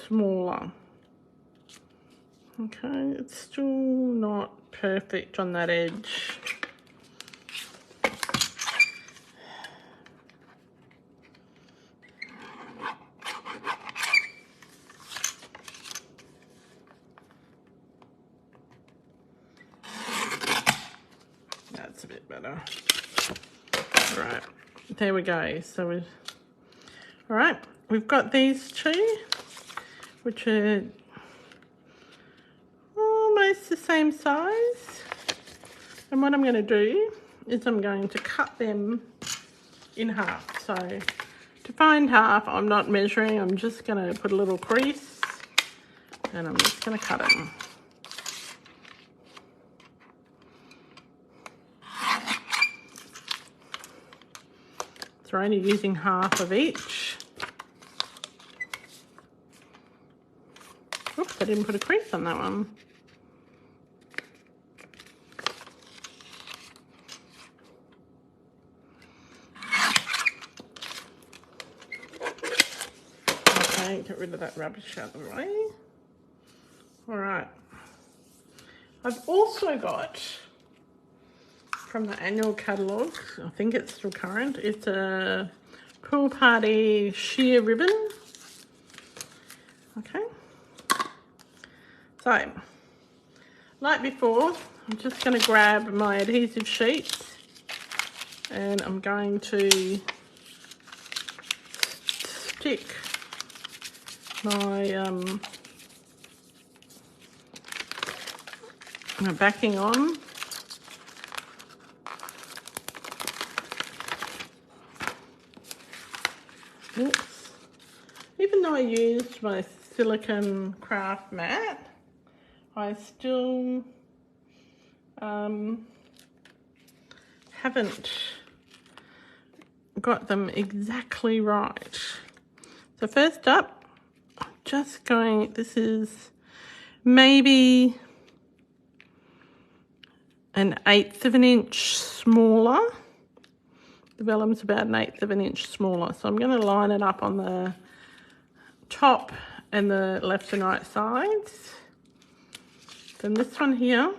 smaller. Okay, it's still not perfect on that edge. That's a bit better. Right, there we go. So all right, we've got these 2, which are almost the same size. And what I'm going to do is I'm going to cut them in half. So to find half, I'm not measuring, I'm just going to put a little crease and I'm just going to cut them. So we're only using half of each. Oops, I didn't put a crease on that one. Okay, get rid of that rubbish out of the way. All right. I've also got, from the annual catalogue, I think it's still current, it's a pool party sheer ribbon. Okay. So, like before, I'm just going to grab my adhesive sheets And I'm going to stick my backing on. Oops. Even though I used my silicone craft mat, I still haven't got them exactly right. So first up, I'm just going, this is maybe an 1/8 of an inch smaller. The vellum's about an 1/8 of an inch smaller. So I'm going to line it up on the top and the left and right sides. Then this one here.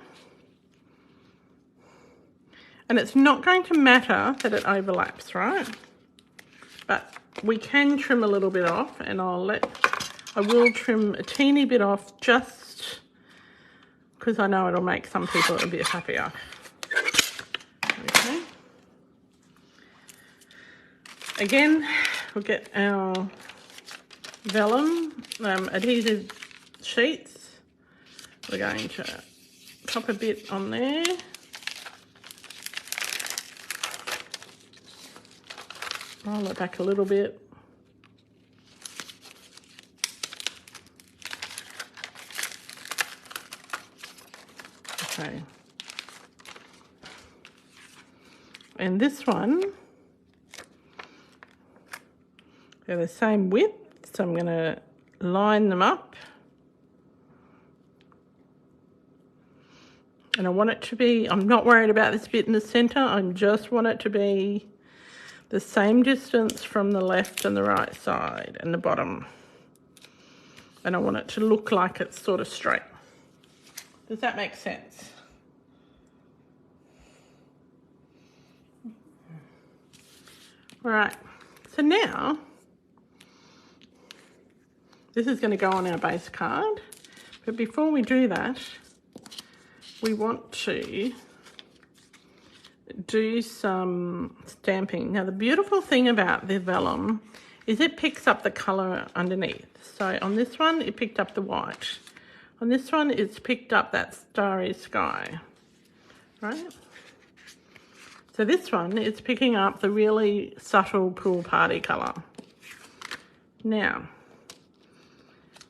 And it's not going to matter that it overlaps, right? But we can trim a little bit off, and I will trim a teeny bit off just because I know it'll make some people a bit happier. Okay. Again, we'll get our vellum adhesive sheets. We're going to pop a bit on there. Roll it back a little bit. Okay. And this one, they're the same width, so I'm going to line them up. And I want it to be, I'm not worried about this bit in the centre, I just want it to be the same distance from the left and the right side and the bottom. And I want it to look like it's sort of straight. Does that make sense? All right, so now, this is going to go on our base card. But before we do that, we want to do some stamping. Now the beautiful thing about the vellum is it picks up the colour underneath. So on this one it picked up the white. On this one it's picked up that starry sky, right? So this one is picking up the really subtle pool party colour. Now,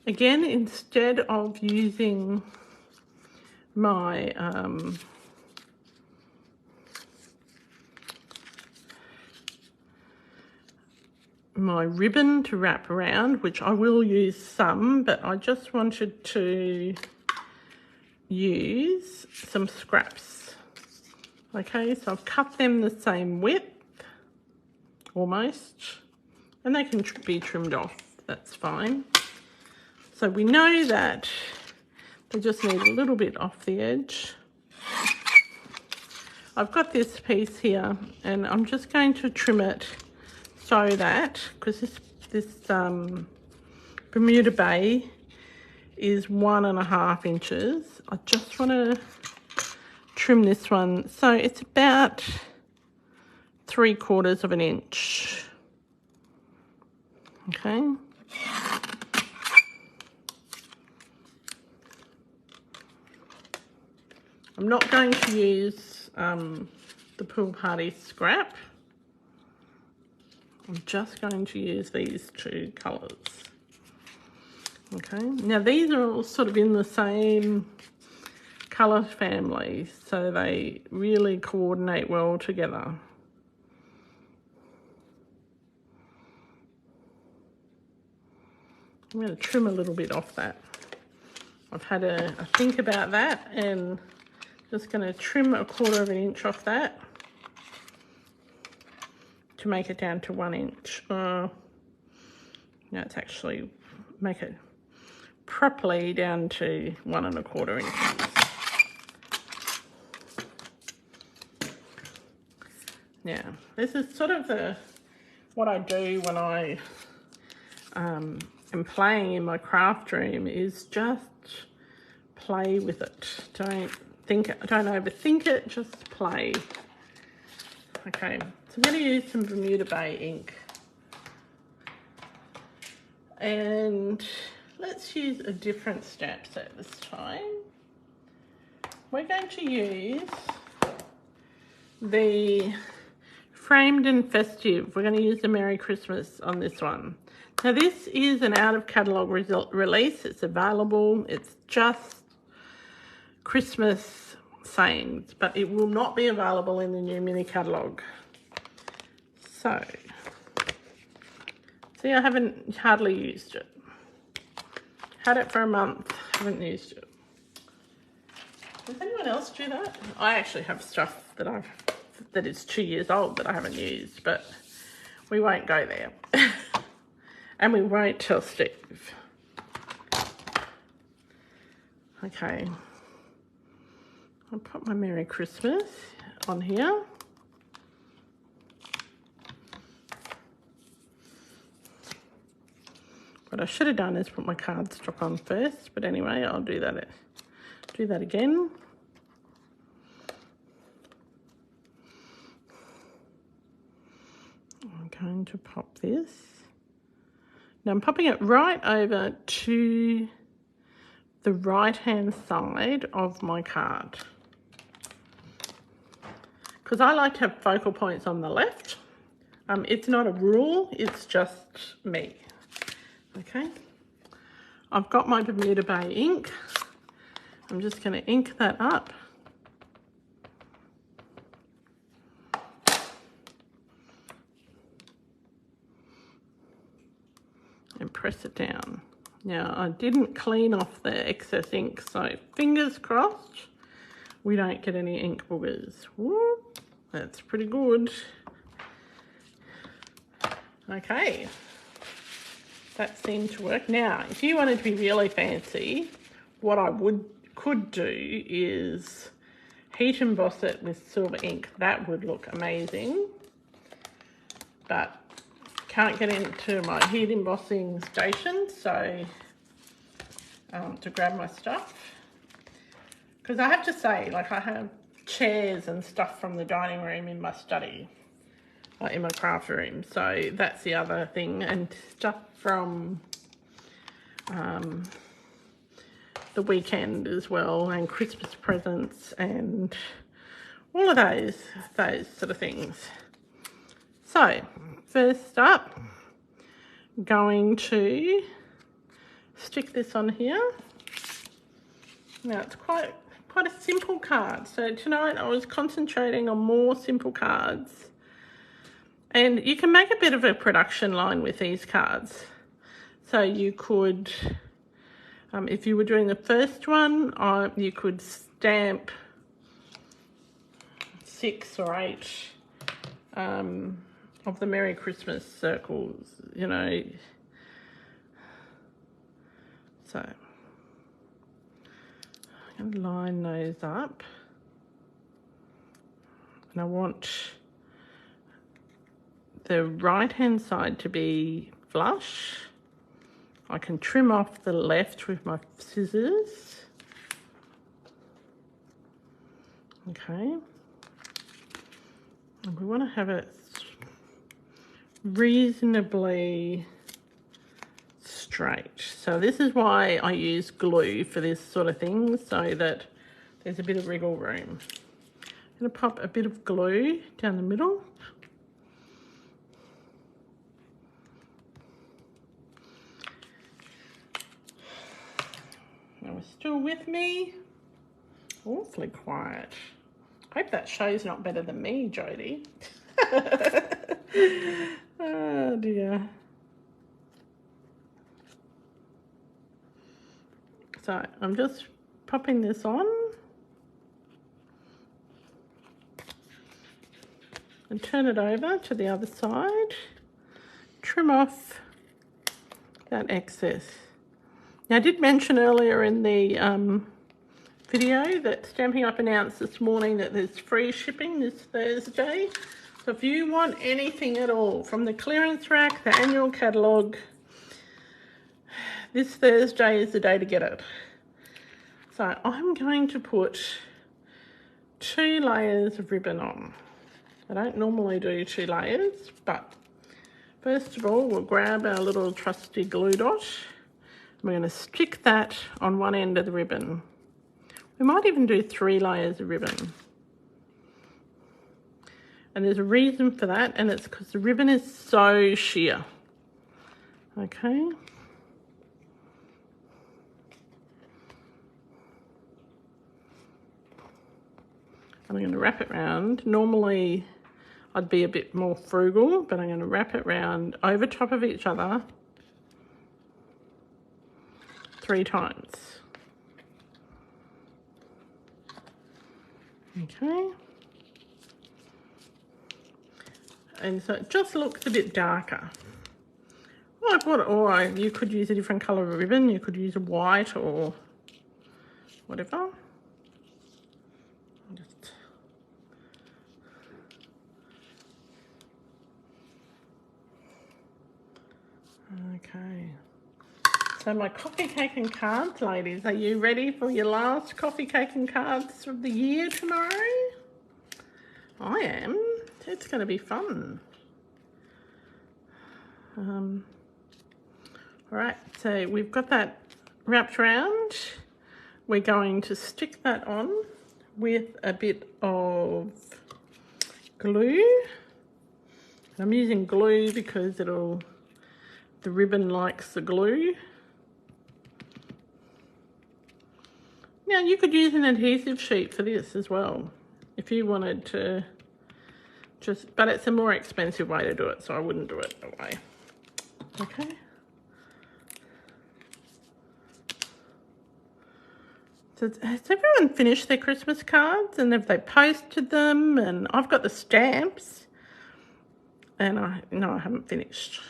again, instead of using my my ribbon to wrap around, which I will use some, but I just wanted to use some scraps. Okay, so I've cut them the same width, almost, and they can be trimmed off, that's fine. So we know that they just need a little bit off the edge. I've got this piece here, and I'm just going to trim it so that, because this Bermuda Bay is 1.5 inches, I just want to trim this one. So it's about 3/4 of an inch. Okay. I'm not going to use the pool party scrap. I'm just going to use these two colours. Okay, now these are all sort of in the same colour family, so they really coordinate well together. I'm going to trim a little bit off that. I've had a think about that, and just going to trim 1/4 of an inch off that to make it down to 1 inch. No, it's actually make it properly down to 1.25 inches. Now, this is sort of what I do when I am playing in my craft room, is just play with it. Don't overthink it, just play. Okay, so I'm going to use some Bermuda Bay ink. And let's use a different stamp set this time. We're going to use the Framed and Festive. We're going to use the Merry Christmas on this one. Now this is an out of catalogue release. It's available. It's just Christmas sayings, but it will not be available in the new mini catalogue. So, see, I haven't hardly used it. Had it for a month, haven't used it. Does anyone else do that? I actually have stuff that is 2 years old that I haven't used, but we won't go there. And we won't tell Steve. Okay. I'll put my Merry Christmas on here. What I should have done is put my cardstock on first, but anyway, I'll do that again. I'm going to pop this. Now I'm popping it right over to the right-hand side of my card, because I like to have focal points on the left. It's not a rule, it's just me. Okay, I've got my Bermuda Bay ink. I'm just going to ink that up. And press it down. Now, I didn't clean off the excess ink, so fingers crossed we don't get any ink boogers. Woo, that's pretty good. Okay, that seemed to work. Now, if you wanted to be really fancy, what I could do is heat emboss it with silver ink. That would look amazing, but can't get into my heat embossing station, so to grab my stuff, because I have to say, like, I have chairs and stuff from the dining room in my study, in my craft room, so that's the other thing, and stuff from the weekend as well, and Christmas presents and all of those sort of things. So first up, going to stick this on here. Now it's quite a simple card, so tonight I was concentrating on more simple cards, and you can make a bit of a production line with these cards. So you could, if you were doing the first one, you could stamp 6 or 8 of the Merry Christmas circles, you know. So I'm going to line those up, and I want the right hand side to be flush. I can trim off the left with my scissors. Okay, and we want to have it reasonably straight. So this is why I use glue for this sort of thing, so that there's a bit of wriggle room. I'm going to pop a bit of glue down the middle. Now we're still with me. Awfully quiet. Hope that show's not better than me, Jodie. Oh dear. So I'm just popping this on and turn it over to the other side. Trim off that excess. Now I did mention earlier in the video that Stampin' Up announced this morning that there's free shipping this Thursday. So if you want anything at all from the clearance rack, the annual catalogue, this Thursday is the day to get it. So I'm going to put 2 layers of ribbon on. I don't normally do 2 layers, but first of all, we'll grab our little trusty glue dot. We're going to stick that on one end of the ribbon. We might even do 3 layers of ribbon. And there's a reason for that, and it's because the ribbon is so sheer. Okay. I'm going to wrap it round. Normally I'd be a bit more frugal, but I'm going to wrap it round over top of each other 3 times. Okay. And so it just looks a bit darker. Like what, or you could use a different colour of ribbon. You could use a white or whatever. Okay. So my coffee, cake and cards, ladies. Are you ready for your last coffee, cake and cards of the year tomorrow? I am. It's going to be fun. All right, so we've got that wrapped around. We're going to stick that on with a bit of glue. I'm using glue because the ribbon likes the glue. Now you could use an adhesive sheet for this as well if you wanted to but it's a more expensive way to do it, so I wouldn't do it that way. Okay. So has everyone finished their Christmas cards, and have they posted them? And I've got the stamps, and I haven't finished.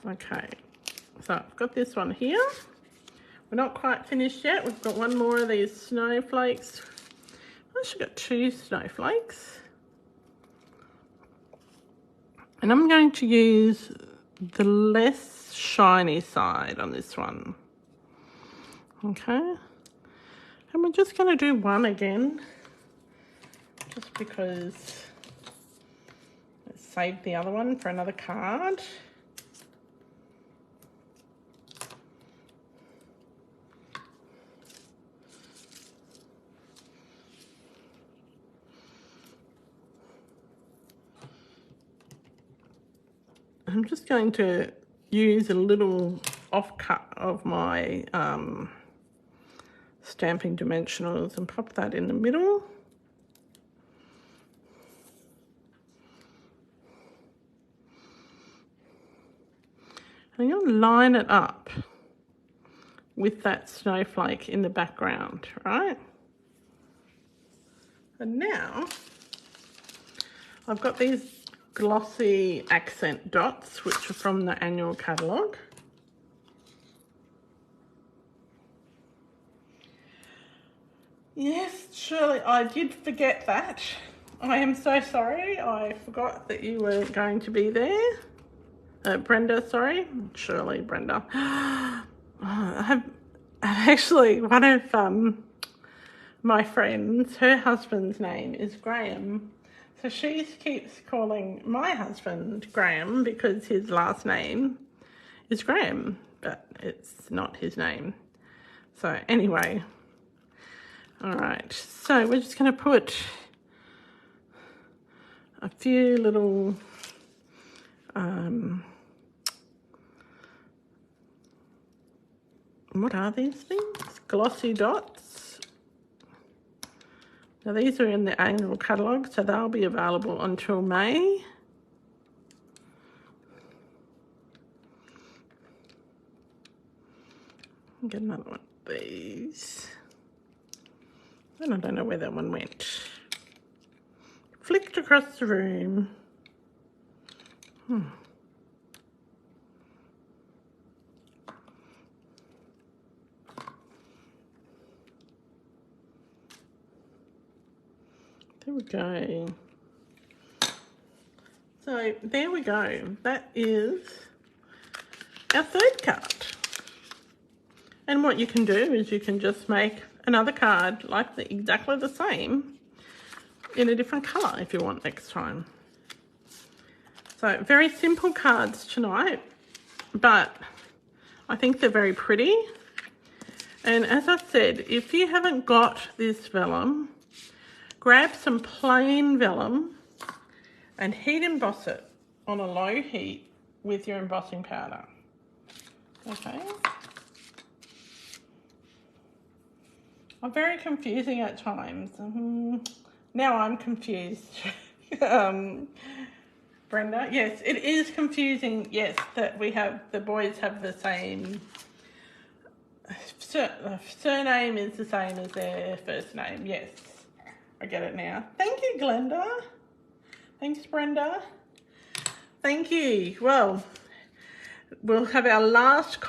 Okay, so I've got this one here. We're not quite finished yet. We've got one more of these snowflakes. I've actually got 2 snowflakes. And I'm going to use the less shiny side on this one. Okay. And we're just going to do one again, just because let's save the other one for another card. I'm just going to use a little offcut of my stamping dimensionals and pop that in the middle. And I'm going to line it up with that snowflake in the background, right? And now I've got these glossy accent dots, which are from the annual catalogue. Yes, Shirley, I did forget that. I am so sorry. I forgot that you were going to be there. Brenda, sorry. Shirley, Brenda. Actually, one of my friends, her husband's name is Graham. So she keeps calling my husband Graham because his last name is Graham, but it's not his name. So anyway, all right. So we're just going to put a few little what are these things? Glossy dots. Now these are in the annual catalogue, so they'll be available until May. Get another one of these. And I don't know where that one went. Flicked across the room. There we go. So there we go. That is our third card. And what you can do is you can just make another card like exactly the same in a different colour if you want next time. So very simple cards tonight, but I think they're very pretty. And as I said, if you haven't got this vellum, grab some plain vellum and heat emboss it on a low heat with your embossing powder. Okay. I'm very confusing at times. Now I'm confused. Brenda, yes, it is confusing, yes, that the boys have the same, surname is the same as their first name, yes. I get it now. Thank you, Glenda. Thanks, Brenda. Thank you. Well, we'll have our last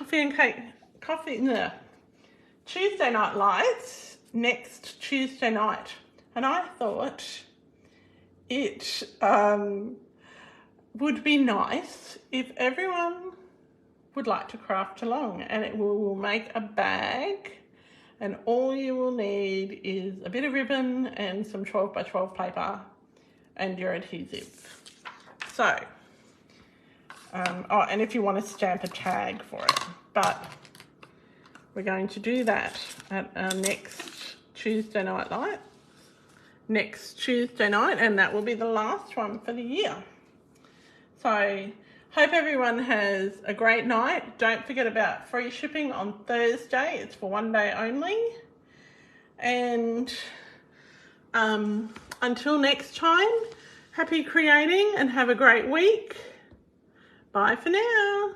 Tuesday night lights next Tuesday night. And I thought it would be nice if everyone would like to craft along, and we'll make a bag, and all you will need is a bit of ribbon and some 12 by 12 paper and your adhesive. So, and if you want to stamp a tag for it, but we're going to do that at our next Tuesday night light. Next Tuesday night, and that will be the last one for the year. So hope everyone has a great night. Don't forget about free shipping on Thursday. It's for one day only. And until next time, happy creating and have a great week. Bye for now.